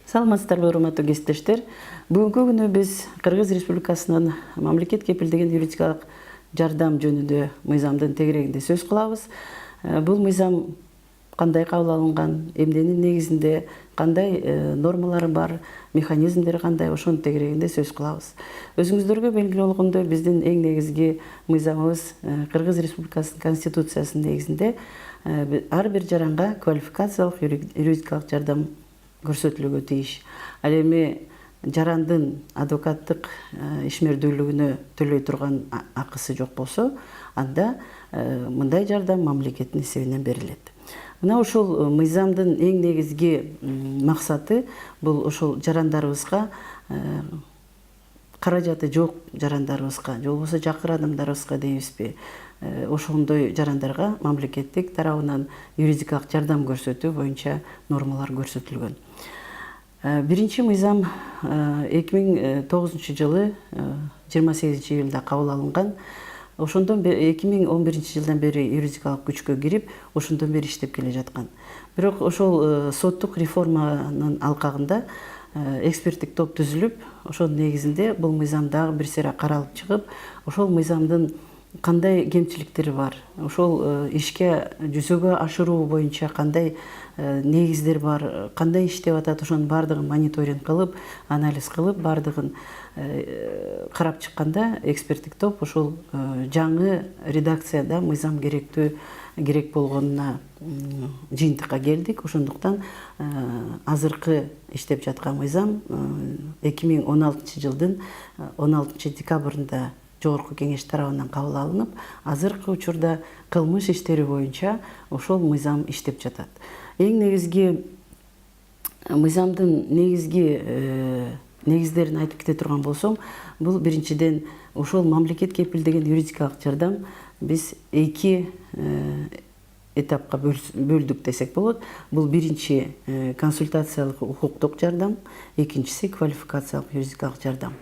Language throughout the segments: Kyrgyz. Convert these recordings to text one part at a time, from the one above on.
Саламатсыздарбы, урматтуу кесиптештер. Бүгүнкү күнү биз Кыргыз Республикасынын мамлекет кепилдеген юридикалык жардам жөнүндө мыйзамдын тегерегинде сөз кылабыз. Бул мыйзам кандай кабыл алынган, эмненин негизинде, кандай нормалары бар, механизмдери кандай, ошонун тегерегинде сөз кылабыз. Өзүңүздөргө белгилүү болгондой, биздин эң негизги мыйзамыбыз Кыргыз Республикасынын Конституциясынын негизинде ар бир жаранга квалификациялык юридикалык жардам көрсөтүлүүгө тийиш. Ал эми жарандын адвокаттык ишмердүүлүгүнө төлөй турган акысы жок болсо, анда мындай жардам мамлекеттин эсебинен берилет. Мына ушул мыйзамдын эң негизги максаты бул ошол жарандарыбызга, каражаты жок жарандарыбызга, же болбосо жакыр адамдарыбызга дейбизби, ошондой жарандарга мамлекеттик тарабынан юридикалык жардам көрсөтүү боюнча нормалар көрсөтүлгөн. Биринчи мыйзам 2009 жылы 28 июлда кабыл алынган. Ошондон 2011 жылдан бери юридикалык күчкө кирип, ошондон бери иштеп келе жаткан. Бирок ошол соттук реформанын алкагында эксперттик топ түзүлүп, ошонун негизинде бул мыйзам дагы бир сере каралып чыгып, ошол мыйзамдын кандай кемчиликтери бар, ошол ишке жүзөгө ашыруу боюнча кандай негиздер бар, кандай иштеп атат, ошонун баардыгын мониторинг кылып, анализ кылып, баардыгын карап чыкканда эксперттик топ ошол жаңы редакцияда мыйзам керек болгонуна жыйынтыкка келдик. Ошондуктан азыркы иштеп жаткан мыйзам 2016 жылдын 16 декабрында Жогорку кеңеш тарабынан кабыл алынып, азыркы учурда кылмыш иштери боюнча ошол мыйзам иштеп жатат. Эң негизги мыйзамдын негиздерин айтып кете турган болсом, бул биринчиден ошол мамлекет кепилдеген юридикалык жардам биз эки этапка бөлдүк десек болот. Бул биринчи консультациялык укуктук жардам, экинчиси квалификациялык юридикалык жардам.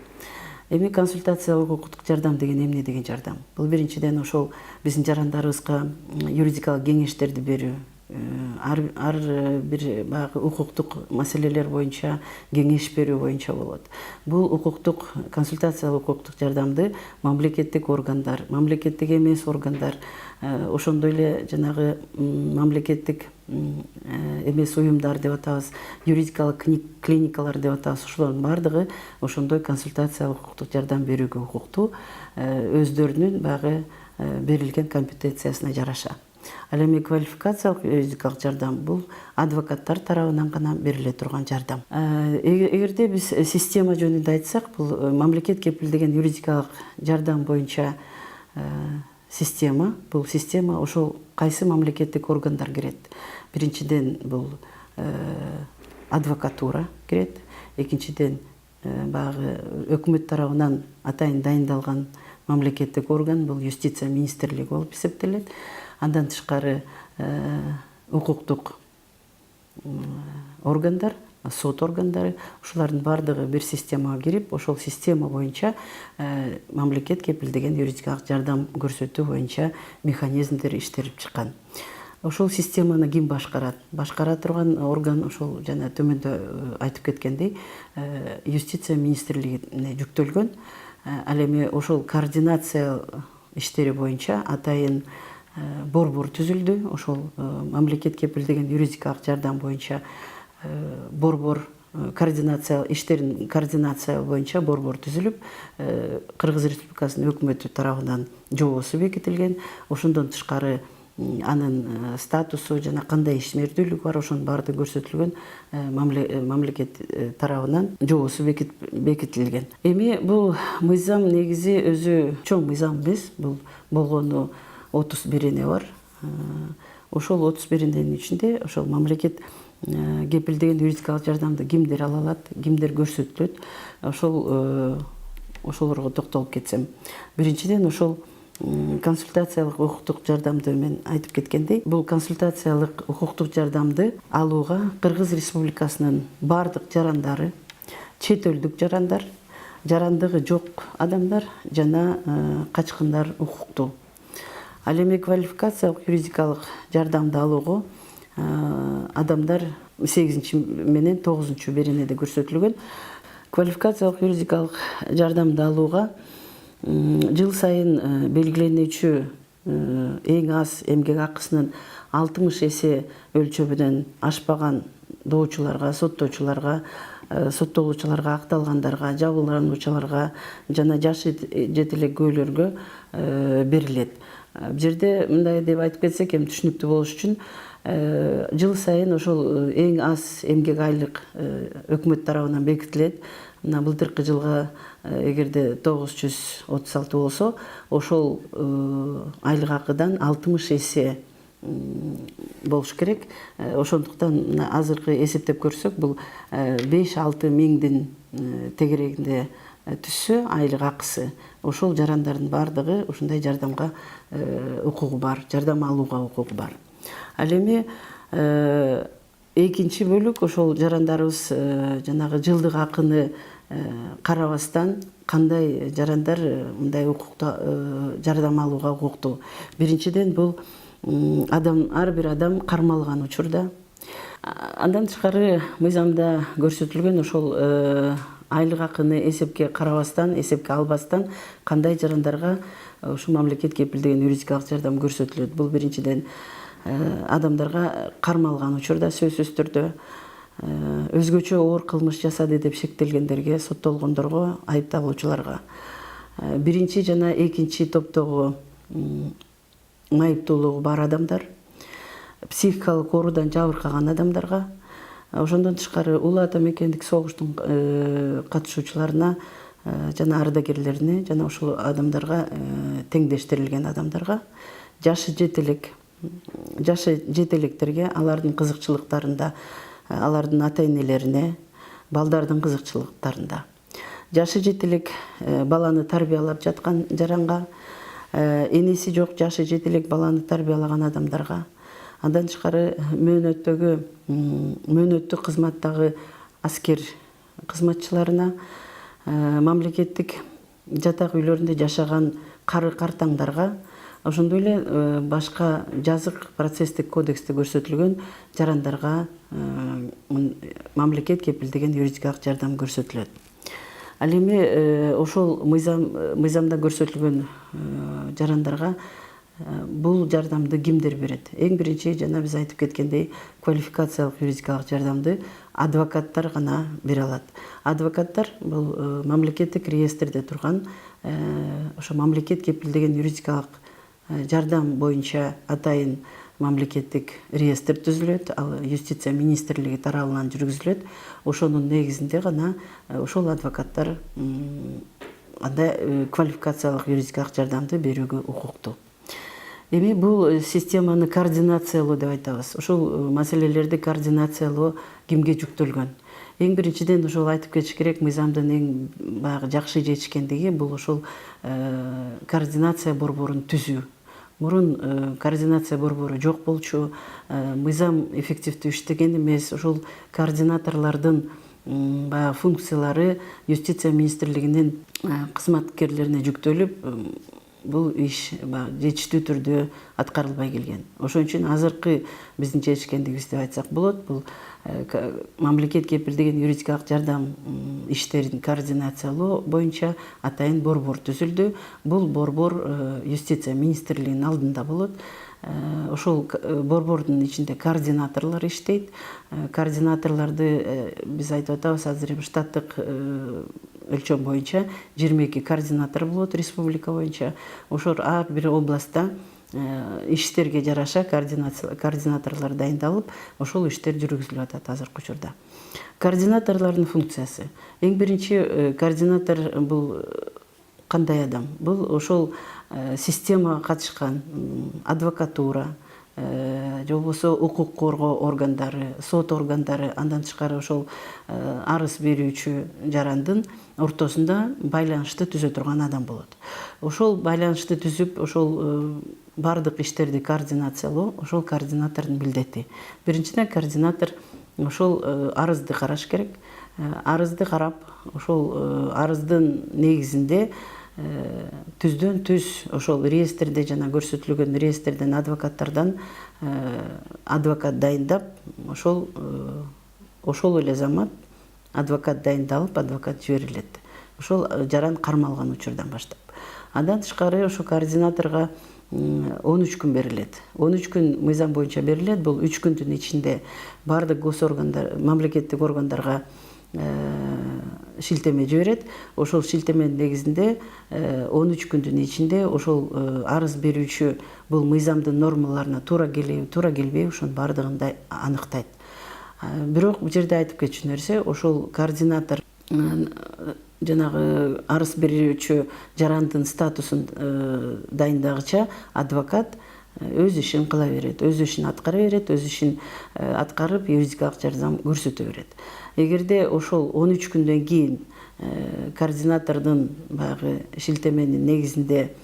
Эми консультациялык укуктук жардам деген эмне деген жардам? Бул биринчиден ошол биздин жарандарыбызга юридикалык кеңештерди берүү, ар бир баягы укуктук маселелер боюнча кеңеш берүү боюнча болот. Бул укуктук консультациялык укуктук жардамды мамлекеттик органдар, мамлекеттик эмес органдар, ошондой эле жанагы мамлекеттик эмес уюмдар деп атабыз, юридикалык клиникалар деп атабыз, ошолордун баардыгы ошондой консультациялык укуктук жардам берүүгө укуктуу, өздөрүнүн баягы берилген компетенциясына жараша. Ал эми квалификациялык юридикалык жардам бул адвокаттар тарабынан гана бериле турган жардам. Эгерде биз система жөнүндө айтсак, бул мамлекет кепилдеген юридикалык жардам боюнча система, бул система ошол кайсы мамлекеттик органдар кирет. Биринчиден бул адвокатура кирет, экинчиден баягы өкмөт тарабынан атайын дайындалган мамлекеттик орган бул юстиция министрлиги болуп эсептелет. Андан тышкары укуктук органдар, сот органдары, ушулардын баардыгы бир системага кирип, ошол система боюнча мамлекет кепилдеген юридикалык жардам көрсөтүү боюнча механизмдер иштелип чыккан. Ошол системаны ким башкарат? Башкара турган орган ошол жана төмөндө айтып кеткендей юстиция министрлигине жүктөлгөн. Ал эми ошол координация иштери боюнча атайын борбор түзүлдү. Ошол мамлекет кепилдеген юридикалык жардам боюнча борбор иштерин координация боюнча борбор түзүлүп, Кыргыз Республикасынын өкмөтү тарабынан жобосу бекитилген. Ошондон тышкары анын статусу жана кандай ишмердүүлүгү бар, ошонун баардыгы көрсөтүлгөн мамлекет тарабынан жобосу бекитилген. Эми бул мыйзам негизи өзү чоң мыйзам эмес, бул болгону 31 эне бар. Ошол 31 эненин ичинде ошол мамлекет кепилдеген юридикалык жардамды кимдер ала алат, кимдер көрсөтүлөт, ошолорго токтолуп кетсем. Биринчиден ошол консультациялык укуктук жардамды мен айтып кеткендей, бул консультациялык укуктук жардамды алууга Кыргыз Республикасынын бардык жарандары, чет элдик жарандар, жарандыгы жок адамдар жана качкындар укуктуу. Ал эми квалификациялык юридикалык жардамды алууга адамдар 8 менен 9 беренеде көрсөтүлгөн. Квалификациялык юридикалык жардамды алууга жыл сайын белгиленүүчү эң аз эмгек акысынын 60 эсе өлчөмүнөн ашпаган доочуларга, соттоочуларга, соттолуучуларга, акталгандарга, жабырлануучуларга жана жашы жете элек көйлөргө берилет. Бул жерде мындай деп айтып кетсек, эми түшүнүктүү болуш үчүн жыл сайын ошол эң аз эмгек айлык өкмөт тарабынан бекитилет. Мына былтыркы жылга эгерде 936 болсо, ошол айлык акыдан 60 эсе болуш керек. Ошондуктан азыркы эсептеп көрсөк, бул 5-6 миңдин тегерегинде түссө айлык акысы, ошол жарандардын бардыгы ушундай жардамга укугу бар, жардам алууга укугу бар. Ал эми экинчи бөлүк ошол жарандарыбыз жанагы жылдык акыны карабастан кандай жарандар мындай укукта жардам алууга укуктуу. Биринчиден бул ар бир адам кармалган учурда. Андан тышкары мыйзамда көрсөтүлгөн ошол айлык акыны эсепке карабастан, эсепке албастан кандай жарандарга ушу мамлекет кепилдеген юридикалык жардам көрсөтүлөт. Бул биринчиден адамдарга кармалган учурда сөзсүз түрдө, өзгөчө оор кылмыш жасады деп шектелгендерге, соттолгондорго, айыпталуучуларга. Биринчи жана экинчи топтогу майыптуулугу бар адамдар, психикалык оорудан жабыркаган адамдарга, ошондон тышкары улуу ата мекендик согуштун катышуучуларына жана ардагерлерине, жана ошол адамдарга теңдештирилген адамдарга, жашы жете электерге, алардын кызыкчылыктарында, алардын ата-энелерине, балдардын кызыкчылыктарында, жашы жете элек баланы тарбиялап жаткан жаранга, энеси жок жашы жете элек баланы тарбиялаган адамдарга, андан тышкары мөөнөттүк кызматтагы аскер кызматчыларына, мамлекеттик жатак үйлөрүндө жашаган кары картаңдарга, ошондой эле башка жазык процесстик кодексте көрсөтүлгөн жарандарга мамлекет кепилдеген юридикалык жардам көрсөтүлөт. Ал эми ошол мыйзамда көрсөтүлгөн жарандарга бул жардамды кимдер берет? Эң биринчи, жана биз айтып кеткендей, квалификациялык юридикалык жардамды адвокаттар гана бере алат. Адвокаттар бул мамлекеттик реестрде турган, ошо мамлекет кепилдеген юридикалык жардам боюнча атайын мамлекеттик реестр түзүлөт, ал юстиция министрлиги тарабынан жүргүзүлөт. Ошонун негизинде гана ошол адвокаттар квалификациялык юридикалык жардамды берүүгө укуктуу. Эми бул системаны координациялоо деп айтабыз. Ошол маселелерди координациялоо кимге жүктөлгөн? Эң биринчиден ошол айтып кетиш керек, мыйзамдын эң баягы жакшы жетишкендиги бул ошол координация борборун түзүү. Мурун координация борбору жок болчу, мыйзам эффективдүү иштеген эмес, ошол координаторлордун баягы функциялары юстиция министрлигинин кызматкерлерине жүктөлүп, бул иш жетиштүү түрдө аткарылбай келген. Ошон үчүн азыркы биздин жетишкендигибиз деп айтсак болот, бул мамлекет кепилдеген юридикалык жардам иштерин координациялоо боюнча атайын борбор түзүлдү. Бул борбор юстиция министрлигинин алдында болот. Ошол борбордун ичинде координаторлор иштейт. Координаторлорду биз айтып атабыз, азыр эми штаттык өлчөм боюнча 22 координатор болот республика боюнча. Ошол ар бир областта иштерге жараша координаторлор дайындалып, ошол иштер жүргүзүлүп атат азыркы учурда. Координаторлордун функциясы. Эң биринчи координатор бул кандай адам? Бул ошол системага катышкан адвокатура, же болбосо укук коргоо органдары, сот органдары, андан тышкары ошол арыз берүүчү жарандын ортосунда байланышты түзө турган адам болот. Ошол байланышты түзүп, ошол бардык иштерди координациялоо ошол координатордун милдети. Биринчиден координатор ошол арызды караш керек. Арызды карап, ошол арыздын негизинде түздөн түз ошол реестрде жана көрсөтүлгөн реестрден адвокаттардан адвокат дайындап, ошол эле замат адвокат дайындалып, адвокат жиберилет. Ошол жаран кармалган учурдан баштап. Андан тышкары ошо координаторго 13 күн берилет. 13 күн мыйзам боюнча берилет. Бул 3 күндүн ичинде бардык госоргандар, мамлекеттик органдарга шилтеме жиберет. Ошол шилтеменин негизинде 13 күндүн ичинде ошол арыз берүүчү бул мыйзамдын нормаларына туура келеби, туура келбейби, ошонун бардыгын аныктайт. Бирок бул жерде айтып кетчү нерсе, ошол координатор жанагы арыз берүүчү жарандын статусун дайындагыча адвокат өз ишин кыла берет, өз ишин аткара берет, өз ишин аткарып юридикалык жардам көрсөтө берет. Эгерде ошол 13 күндөн кийин координатордун баягы шилтеменин негизинде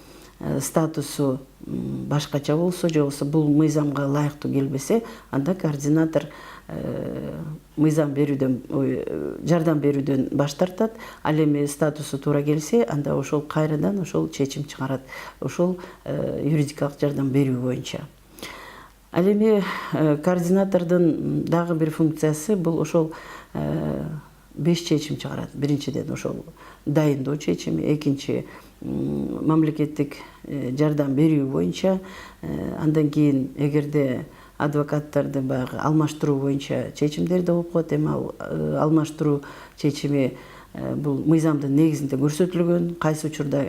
статусу башкача болсо, же болбосо бул мыйзамга ылайыктуу келбесе, анда координатор мыйзам берүүдөн, жардам берүүдөн баш тартат. Ал эми статусу туура келсе, анда ошол кайрадан ошол чечим чыгарат, ошол юридикалык жардам берүү боюнча. Ал эми координатордун дагы бир функциясы бул ошол 5 чечим чыгарат. Биринчиден ошол дайындоо чечими, экинчи мамлекеттик жардам берүү боюнча, андан кийин эгерде адвокаттарды баягы алмаштыруу боюнча чечимдерди болуп коет. Эми алмаштыруу чечими бул мыйзамдын негизинде көрсөтүлгөн, кайсы учурда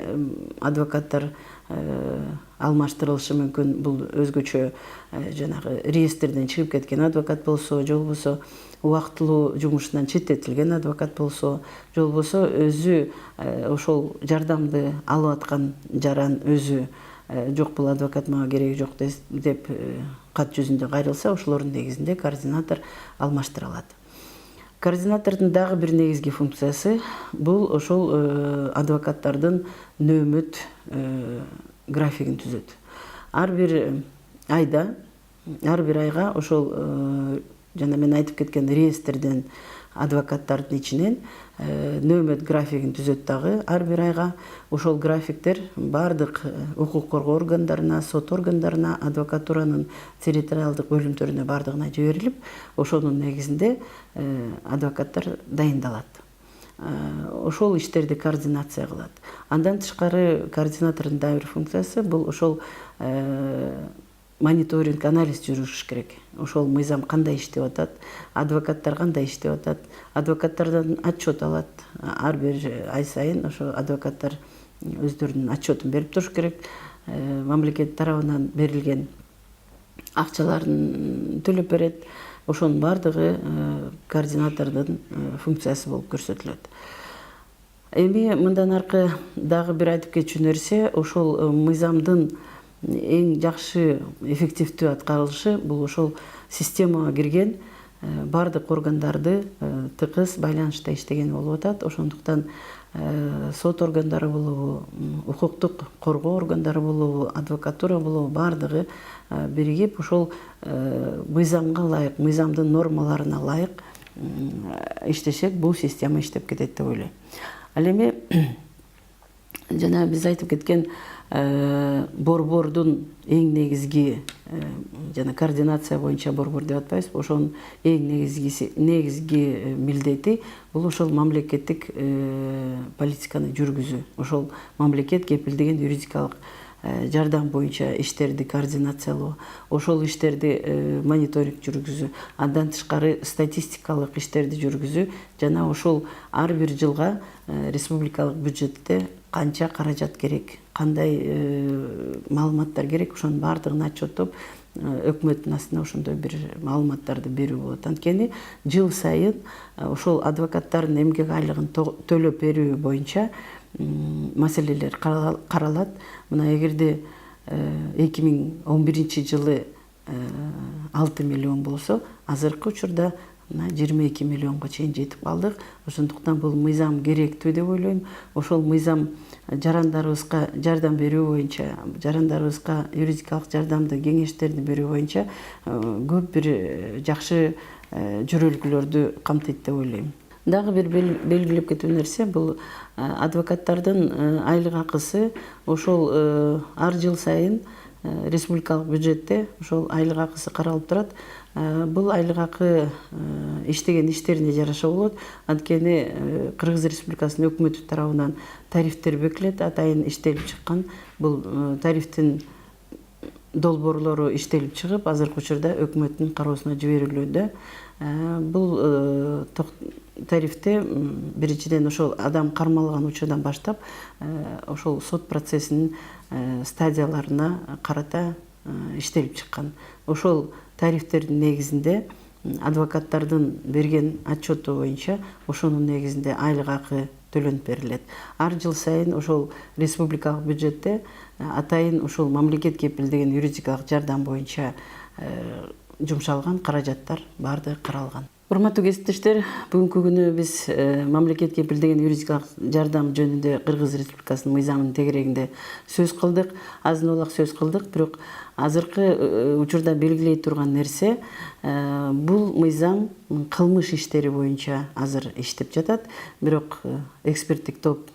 адвокаттар алмаштырылышы мүмкүн. Бул өзгөчө жанагы реестрден чыгып кеткен адвокат болсо, же болбосо убактылуу жумушунан четтетилген адвокат болсо, же болбосо өзү ошол жардамды алып аткан жаран өзү жок, бул адвокат мага кереги жок деп кат жүзүндө кайрылса, ошолордун негизинде координатор алмаштыра алат. Координатордун дагы бир негизги функциясы бул ошол адвокаттардын нөөмөт графигин түзөт. Ар бир айга ошол жана мен айтып кеткен реестрден адвокаттардын ичинен нөөмөт графигин түзөт дагы ар бир айга. Ошол графиктер бардык укук коргоо органдарына, сот органдарына, адвокатуранын территориалдык бөлүмдөрүнө бардыгына жиберилип, ошонун негизинде адвокаттар дайындалат. Ошол иштерди координация кылат. Андан тышкары координатордун дагы бир функциясы бул ошол мониторинг, анализ жүргүзүш керек. Ошол мыйзам кандай иштеп атат, адвокаттар кандай иштеп атат, адвокаттардан отчет алат. Ар бир ай сайын ошо адвокаттар өздөрүнүн отчетун берип туруш керек. Мамлекет тарабынан берилген акчаларын төлөп берет. Ошонун бардыгы координатордун функциясы болуп көрсөтүлөт. Эми мындан аркы дагы бир айтып кетчү нерсе, ошол мыйзамдын эң жакшы эффективдүү аткарылышы бул ошол системага кирген бардык органдарды тыкыз байланышта иштеген болуп атат. Ошондуктан сот органдары болобу, укуктук коргоо органдары болобу, адвокатура болобу, бардыгы биригип ошол мыйзамга ылайык, мыйзамдын нормаларына ылайык иштешек, бул система иштеп кетет деп ойлойм. Ал эми жана биз айтып кеткен борбордун эң негизги жана координация боюнча борбор деп атпайбызбы, ошонун эң негизги милдети бул ошол мамлекеттик политиканы жүргүзүү, ошол мамлекет кепилдеген юридикалык жардам боюнча иштерди координациялоо, ошол иштерди мониторинг жүргүзүү, андан тышкары статистикалык иштерди жүргүзүү жана ошол ар бир жылга республикалык бюджетте канча каражат керек, кандай маалыматтар керек, ошонун баардыгын отчеттоп өкмөттүн астына ошондой бир маалыматтарды берүү болот. Анткени жыл сайын ошол адвокаттардын эмгек айлыгын төлөп берүү боюнча маселелер каралат. Мына эгерде 2011 жылы 6 миллион болсо, азыркы учурда 22 миллионго чейин жетип калдык. Ошондуктан бул мыйзам керектүү деп ойлойм. Ошол мыйзам жарандарыбызга жардам берүү боюнча, жарандарыбызга юридикалык жардамды, кеңештерди берүү боюнча көп бир жакшы жөрөлгүлөрдү камтыйт деп ойлойм. Дагы бир белгилеп кетүү нерсе, бул адвокаттардын айлык акысы ошол ар жыл сайын республикалык бюджетте ошол айлык акысы каралып турат. Бул айлык акы иштеген иштерине жараша болот. Анткени Кыргыз Республикасынын өкмөтү тарабынан тарифтер бекилет, атайын иштелип чыккан. Бул тарифтин долбоорлору иштелип чыгып, азыркы учурда өкмөттүн кароосуна жиберилүүдө. Бул тарифте биринчиден ошол адам кармалган учурдан баштап ошол сот процессинин стадияларына карата иштелип чыккан. Ошол тарифтердин негизинде адвокаттардын берген отчету боюнча ошонун негизинде айлык акы төлөнүп берилет. Ар жыл сайын ошол республикалык бюджетте атайын ошол мамлекет кепилдеген юридикалык жардам боюнча жумшалган каражаттар баардыгы каралган. Урматтуу кесиптештер, бүгүнкү күнү биз мамлекет кепилдеген юридикалык жардам жөнүндө Кыргыз Республикасынын мыйзамынын тегерегинде сөз кылдык, азын улак сөз кылдык, бирок азыркы учурда белгилей турган нерсе, бул мыйзам кылмыш иштери боюнча азыр иштеп жатат, бирок эксперттик топ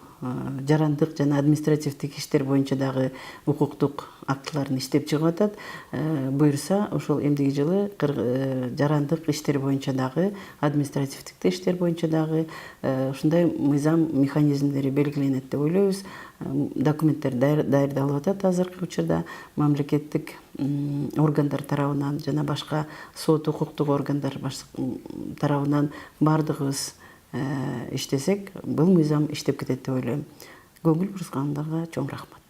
жарандык жана административдик иштер боюнча дагы укуктук актыларын иштеп чыгып атат. Буюрса, ошол эмдиги жылы жарандык иштер боюнча дагы, административдик иштер боюнча дагы ушундай мыйзам механизмдери белгиленет деп ойлойбуз. Документтер даярдалып атат азыркы учурда мамлекеттик органдар тарабынан жана башка сот укуктук органдар тарабынан баардыгыбыз иштесек, бул мыйзам иштеп кетет деп ойлойм. Көңүл бурушкандарга чоң рахмат.